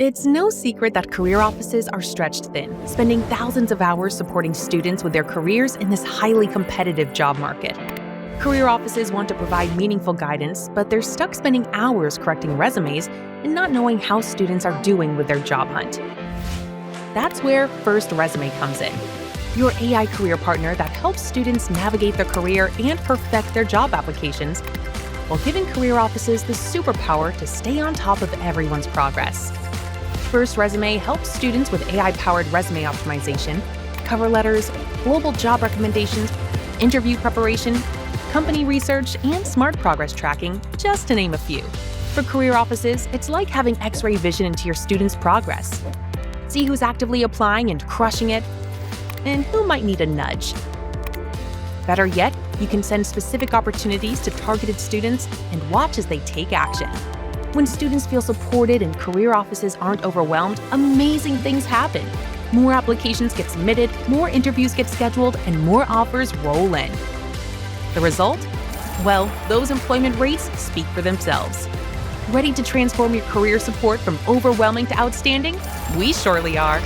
It's no secret that career offices are stretched thin, spending thousands of hours supporting students with their careers in this highly competitive job market. Career offices want to provide meaningful guidance, but they're stuck spending hours correcting resumes and not knowing how students are doing with their job hunt. That's where FirstResume comes in, your AI career partner that helps students navigate their career and perfect their job applications, while giving career offices the superpower to stay on top of everyone's progress. FirstResume helps students with AI-powered resume optimization, cover letters, global job recommendations, interview preparation, company research, and smart progress tracking, just to name a few. For career offices, it's like having X-ray vision into your students' progress. See who's actively applying and crushing it, and who might need a nudge. Better yet, you can send specific opportunities to targeted students and watch as they take action. When students feel supported and career offices aren't overwhelmed, amazing things happen. More applications get submitted, more interviews get scheduled, and more offers roll in. The result? Well, those employment rates speak for themselves. Ready to transform your career support from overwhelming to outstanding? We surely are.